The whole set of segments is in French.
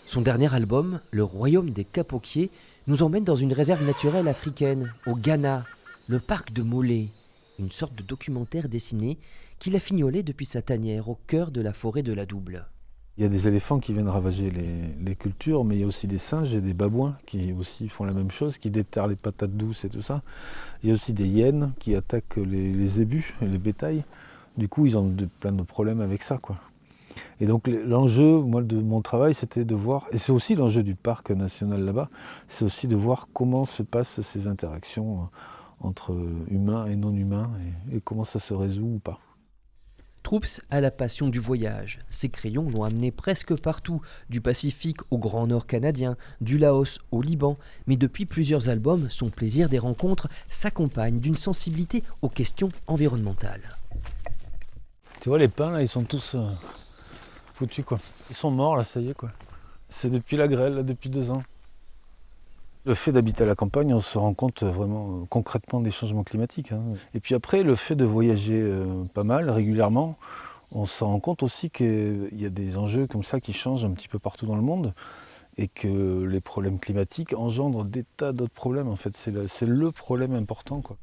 Son dernier album, Le Royaume des Capoquiers, nous emmène dans une réserve naturelle africaine, au Ghana, le parc de Molé, une sorte de documentaire dessiné qu'il a fignolé depuis sa tanière au cœur de la forêt de la Double. Il y a des éléphants qui viennent ravager les cultures, mais il y a aussi des singes et des babouins qui aussi font la même chose, qui déterrent les patates douces et tout ça. Il y a aussi des hyènes qui attaquent les zébus et les bétails. Du coup, ils ont plein de problèmes avec ça, quoi. Et donc l'enjeu, moi, de mon travail, c'était de voir, et c'est aussi l'enjeu du parc national là-bas, c'est aussi de voir comment se passent ces interactions entre humains et non-humains, et comment ça se résout ou pas. Troups a la passion du voyage. Ses crayons l'ont amené presque partout, du Pacifique au Grand Nord canadien, du Laos au Liban. Mais depuis plusieurs albums, son plaisir des rencontres s'accompagne d'une sensibilité aux questions environnementales. Tu vois, les pins, là, ils sont tous foutus, quoi. Ils sont morts, là, ça y est, quoi. C'est depuis la grêle, là, depuis 2 ans. Le fait d'habiter à la campagne, on se rend compte vraiment concrètement des changements climatiques, hein. Et puis après, le fait de voyager pas mal, régulièrement, on se rend compte aussi qu'il y a des enjeux comme ça qui changent un petit peu partout dans le monde et que les problèmes climatiques engendrent des tas d'autres problèmes. En fait, c'est le problème important, quoi.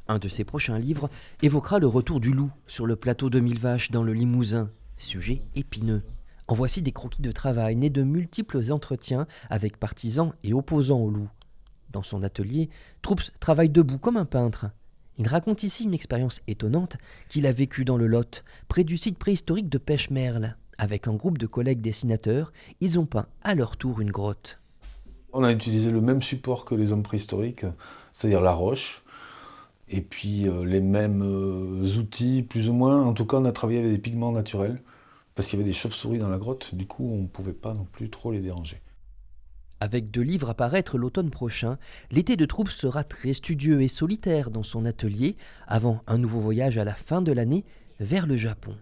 Un de ses prochains livres évoquera le retour du loup sur le plateau de Millevaches dans le Limousin, sujet épineux. En voici des croquis de travail nés de multiples entretiens avec partisans et opposants au loup. Dans son atelier, Troups travaille debout comme un peintre. Il raconte ici une expérience étonnante qu'il a vécue dans le Lot, près du site préhistorique de Pêche-Merle. Avec un groupe de collègues dessinateurs, ils ont peint à leur tour une grotte. On a utilisé le même support que les hommes préhistoriques, c'est-à-dire la roche, et puis les mêmes outils, plus ou moins. En tout cas, on a travaillé avec des pigments naturels, parce qu'il y avait des chauves-souris dans la grotte, du coup, on ne pouvait pas non plus trop les déranger. Avec 2 livres à paraître l'automne prochain, l'été de Troups sera très studieux et solitaire dans son atelier, avant un nouveau voyage à la fin de l'année vers le Japon.